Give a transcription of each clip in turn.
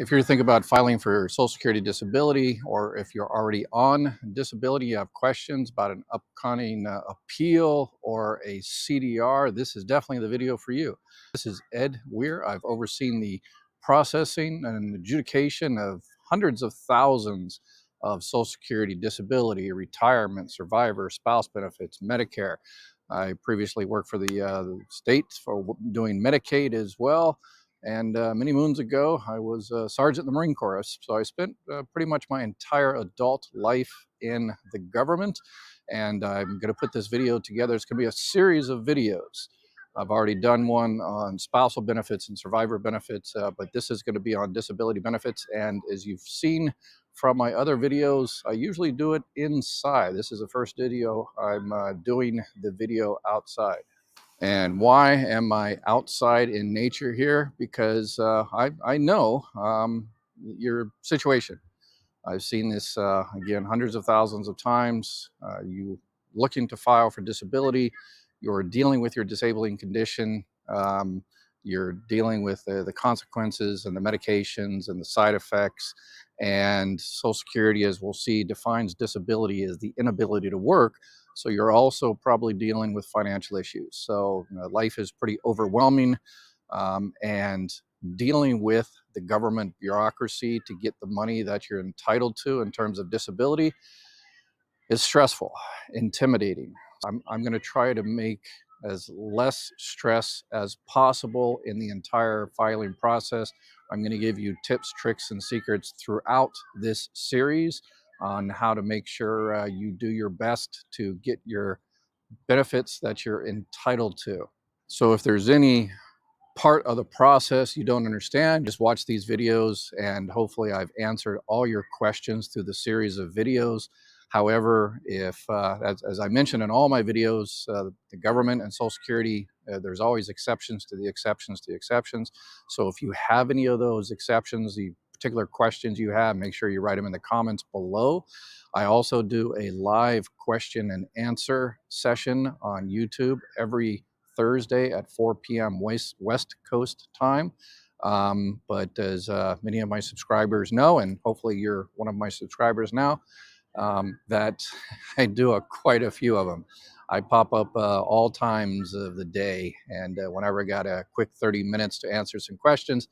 If you're thinking about filing for Social Security disability, or if you're already on disability, you have questions about an upcoming appeal or a CDR, this is definitely the video for you. This is Ed Weir. I've overseen the processing and adjudication of hundreds of thousands of Social Security disability, retirement, survivor, spouse benefits, Medicare. I previously worked for the state for doing Medicaid as well. And many moons ago, I was a sergeant in the Marine Corps. So I spent pretty much my entire adult life in the government. And I'm going to put this video together. It's going to be a series of videos. I've already done one on spousal benefits and survivor benefits, but this is going to be on disability benefits. And as you've seen from my other videos, I usually do it inside. This is the first video I'm doing the video outside. And why am I outside in nature here? Because I know your situation. I've seen this, again, hundreds of thousands of times. You looking to file for disability, you're dealing with your disabling condition, you're dealing with the consequences and the medications and the side effects. And Social Security, as we'll see, defines disability as the inability to work. So you're also probably dealing with financial issues. So life is pretty overwhelming, and dealing with the government bureaucracy to get the money that you're entitled to in terms of disability is stressful, intimidating. I'm going to try to make as less stress as possible in the entire filing process. I'm going to give you tips, tricks, and secrets throughout this series on how to make sure you do your best to get your benefits that you're entitled to. So if there's any part of the process you don't understand, just watch these videos and hopefully I've answered all your questions through the series of videos. However, if, as I mentioned in all my videos, the government and Social Security, there's always exceptions to the exceptions to the exceptions. So if you have any of those exceptions, the particular questions you have, make sure you write them in the comments below. I also do a live question and answer session on YouTube every Thursday at 4 p.m. West Coast time. But as many of my subscribers know, and hopefully you're one of my subscribers now, that I do quite a few of them. I pop up all times of the day, and whenever I got a quick 30 minutes to answer some questions,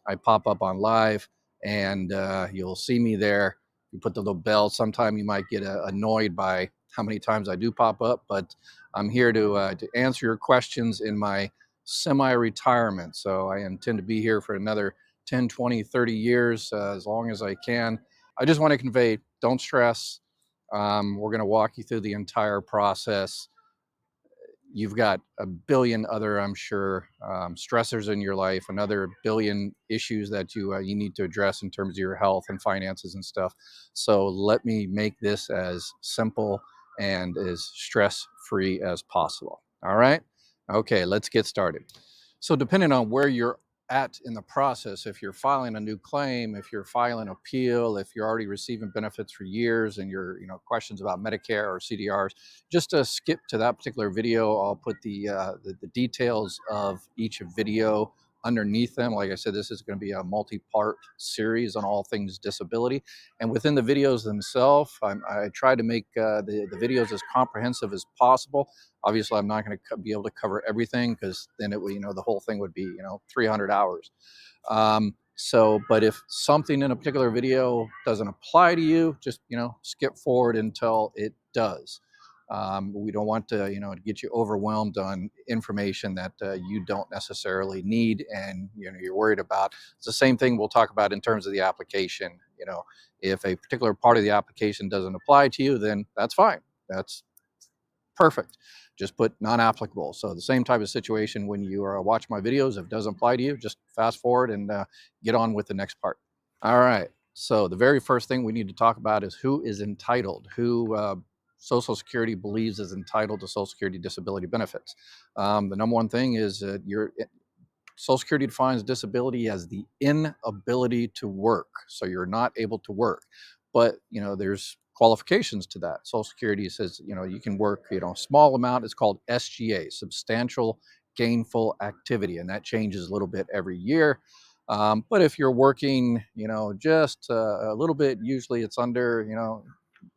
I pop up on live, and you'll see me there. You put the little bell. Sometime you might get annoyed by how many times I do pop up, but I'm here to answer your questions in my semi-retirement. So I intend to be here for another 10, 20, 30 years, as long as I can. I just want to convey, don't stress. We're going to walk you through the entire process. You've got a billion other, I'm sure, stressors in your life, another billion issues that you need to address in terms of your health and finances and stuff. So let me make this as simple and as stress-free as possible. All right? Okay, let's get started. So depending on where you're at in the process, if you're filing a new claim, if you're filing an appeal, if you're already receiving benefits for years and you're, questions about Medicare or CDRs, just to skip to that particular video. I'll put the details of each video underneath them. Like I said, this is going to be a multi-part series on all things disability. And within the videos themselves, I try to make the videos as comprehensive as possible. Obviously, I'm not going to be able to cover everything, because then it would, the whole thing would be, 300 hours. But if something in a particular video doesn't apply to you, just, skip forward until it does. We don't want to, to get you overwhelmed on information that you don't necessarily need and, you're worried about. It's the same thing we'll talk about in terms of the application. If a particular part of the application doesn't apply to you, then that's fine. That's perfect. Just put non-applicable. So the same type of situation when you watch my videos, if it doesn't apply to you, just fast forward and get on with the next part. All right. So the very first thing we need to talk about is who is entitled, who Social Security believes is entitled to Social Security disability benefits. The number one thing is Social Security defines disability as the inability to work. So you're not able to work, but there's qualifications to that. Social Security says, you can work, small amount. It's called SGA, substantial gainful activity. And that changes a little bit every year. But if you're working, just a little bit, usually it's under,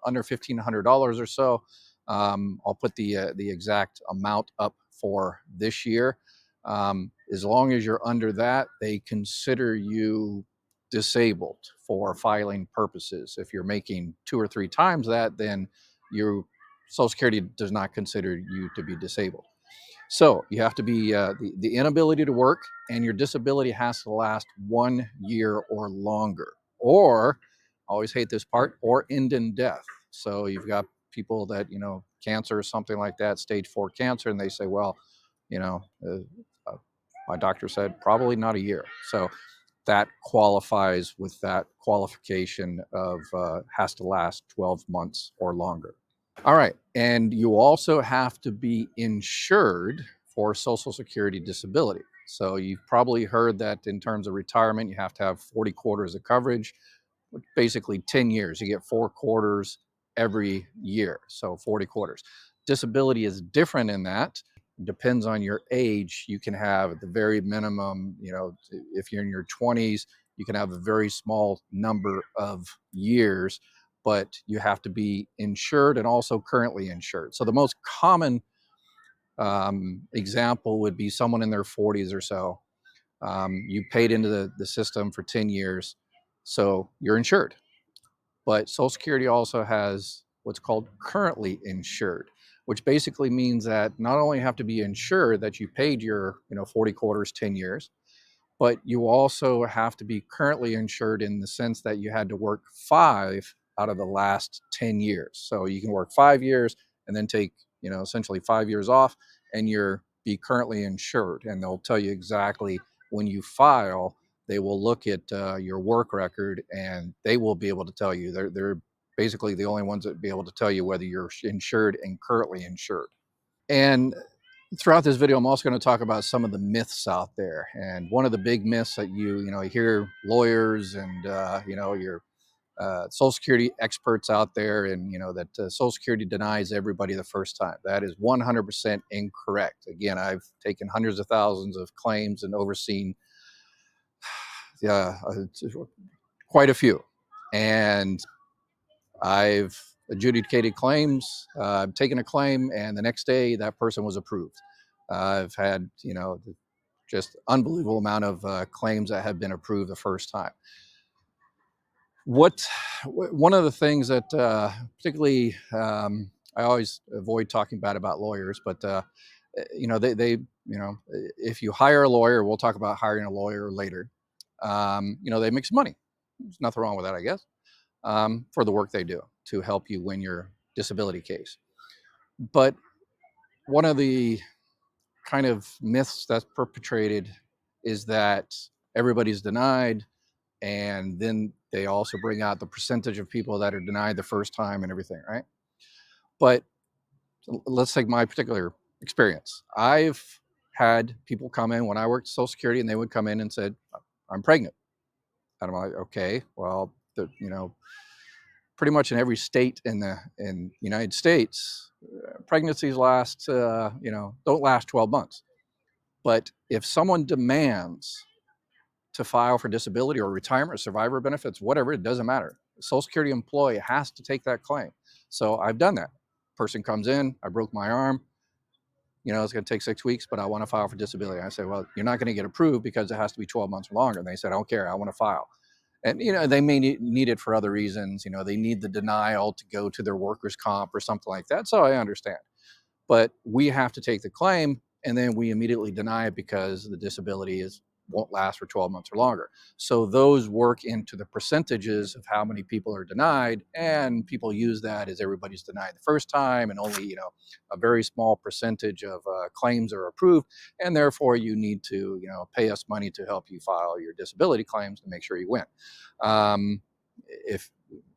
under $1,500 or so. I'll put the exact amount up for this year. As long as you're under that, they consider you disabled for filing purposes. If you're making 2 or 3 times that, then your Social Security does not consider you to be disabled. So you have to be the inability to work, and your disability has to last 1 year or longer, or, I always hate this part, or end in death. So you've got people that, cancer or something like that, stage 4 cancer, and they say, well, you know, uh, uh, my doctor said probably not a year. So that qualifies with that qualification of has to last 12 months or longer. All right. And you also have to be insured for Social Security disability. So you've probably heard that in terms of retirement, you have to have 40 quarters of coverage, basically 10 years. You get 4 quarters every year. So 40 quarters. Disability is different in that. Depends on your age. You can have at the very minimum, if you're in your 20s, you can have a very small number of years, but you have to be insured and also currently insured. So the most common example would be someone in their 40s or so. You paid into the system for 10 years, so you're insured. But Social Security also has what's called currently insured, which basically means that not only have to be insured that you paid your 40 quarters, 10 years, but you also have to be currently insured in the sense that you had to work 5 out of the last 10 years. So you can work 5 years and then take, essentially 5 years off, and you're be currently insured. And they'll tell you exactly when you file, they will look at your work record, and they will be able to tell you. They're basically the only ones that be able to tell you whether you're insured and currently insured. And throughout this video, I'm also going to talk about some of the myths out there. And one of the big myths that you hear lawyers and, your Social Security experts out there, and, that Social Security denies everybody the first time. That is 100% incorrect. Again, I've taken hundreds of thousands of claims and overseen uh, quite a few. And I've adjudicated claims. I've taken a claim, and the next day that person was approved. I've had, just unbelievable amount of claims that have been approved the first time. One of the things that particularly I always avoid talking bad about lawyers, but if you hire a lawyer, we'll talk about hiring a lawyer later. They make some money. There's nothing wrong with that, I guess, for the work they do to help you win your disability case. But one of the kind of myths that's perpetrated is that everybody's denied, and then they also bring out the percentage of people that are denied the first time and everything, right? But let's take my particular experience. I've had people come in when I worked Social Security, and they would come in and said, I'm pregnant. And I'm like, okay, well, pretty much in every state in the United States, pregnancies last, don't last 12 months. But if someone demands to file for disability or retirement or survivor benefits, whatever, it doesn't matter. The Social Security employee has to take that claim. So I've done that. Person comes in, I broke my arm, it's going to take 6 weeks, but I want to file for disability. I say, well, you're not going to get approved because it has to be 12 months or longer. And they said, I don't care, I want to file. And, they may need it for other reasons. They need the denial to go to their workers' comp or something like that. So I understand. But we have to take the claim, and then we immediately deny it because the disability won't last for 12 months or longer. So those work into the percentages of how many people are denied, and people use that as everybody's denied the first time, and only a very small percentage of claims are approved, and therefore you need to pay us money to help you file your disability claims to make sure you win. If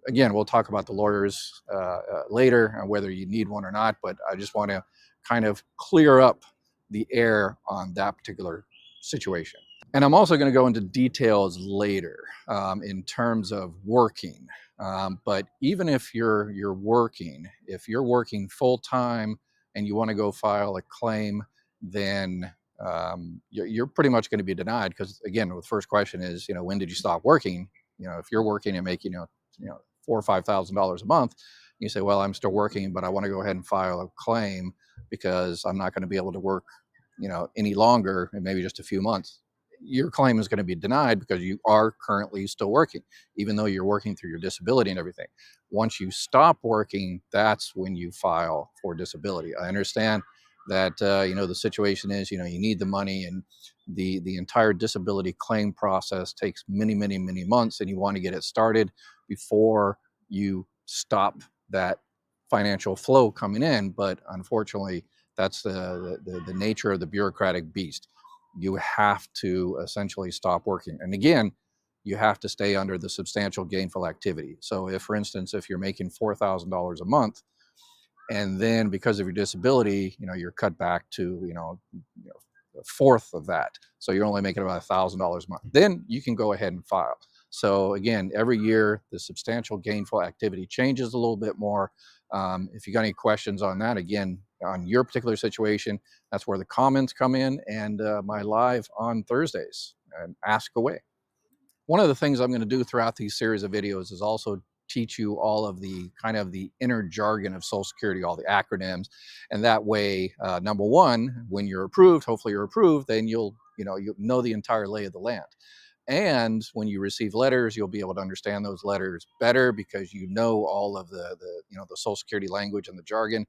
Again, we'll talk about the lawyers later and whether you need one or not, but I just want to kind of clear up the air on that particular situation. And I'm also going to go into details later in terms of working. But even if you're working full time and you want to go file a claim, then you're pretty much going to be denied, because again, the first question is, when did you stop working? If you're working and making, $4,000 or $5,000 a month, you say, well, I'm still working, but I want to go ahead and file a claim because I'm not going to be able to work, any longer, and maybe just a few months. Your claim is going to be denied because you are currently still working, even though you're working through your disability and everything. Once you stop working, that's when you file for disability. I understand that the situation is, you need the money, and the entire disability claim process takes many, many, many months, and you want to get it started before you stop that financial flow coming in. But unfortunately, that's the nature of the bureaucratic beast. You have to essentially stop working, and again, you have to stay under the substantial gainful activity. So if, for instance, if you're making $4,000 a month, and then because of your disability, you're cut back to, a fourth of that. So you're only making about $1,000 a month. Then you can go ahead and file. So again, every year the substantial gainful activity changes a little bit more. If you got any questions on that, again, on your particular situation, that's where the comments come in, and my live on Thursdays, and ask away. One of the things I'm going to do throughout these series of videos is also teach you all of the kind of the inner jargon of Social Security, all the acronyms. And that way, number one, when you're approved, hopefully you're approved, then you'll know the entire lay of the land. And when you receive letters, you'll be able to understand those letters better because you know all of the Social Security language and the jargon.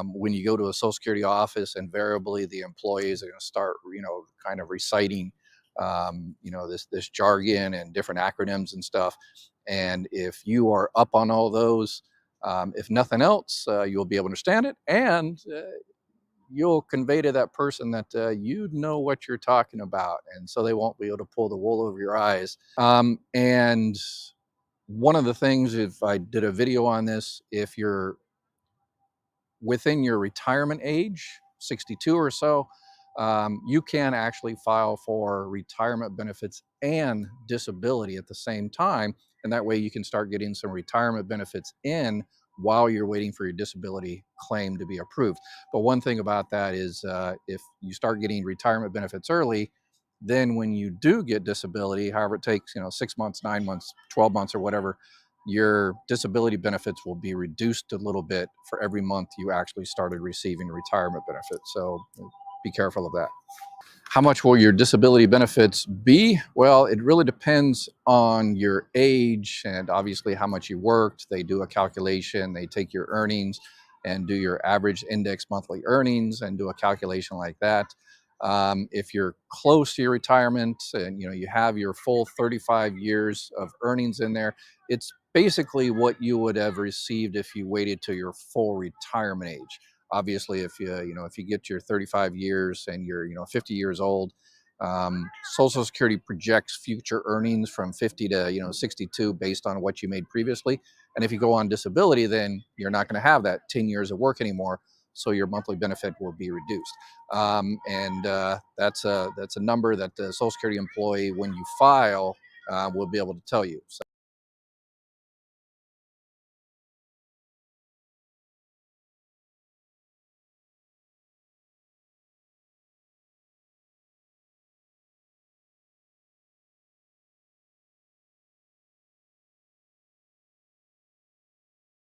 When you go to a Social Security office, invariably the employees are going to start, kind of reciting, this jargon and different acronyms and stuff. And if you are up on all those, if nothing else, you'll be able to understand it, and you'll convey to that person that you know what you're talking about, and so they won't be able to pull the wool over your eyes. And one of the things, if I did a video on this, if you're within your retirement age, 62 or so, you can actually file for retirement benefits and disability at the same time. And that way you can start getting some retirement benefits in while you're waiting for your disability claim to be approved. But one thing about that is, if you start getting retirement benefits early, then when you do get disability, however it takes, 6 months, 9 months, 12 months, or whatever, your disability benefits will be reduced a little bit for every month you actually started receiving retirement benefits. So be careful of that. How much will your disability benefits be? Well, it really depends on your age and obviously how much you worked. They do a calculation, they take your earnings and do your average index monthly earnings and do a calculation like that. If you're close to your retirement and you have your full 35 years of earnings in there, it's basically what you would have received if you waited to your full retirement age. Obviously, if you get your 35 years and you're 50 years old, Social Security projects future earnings from 50 to 62 based on what you made previously. And if you go on disability, then you're not going to have that 10 years of work anymore, so your monthly benefit will be reduced. And that's a number that the Social Security employee, when you file, will be able to tell you. So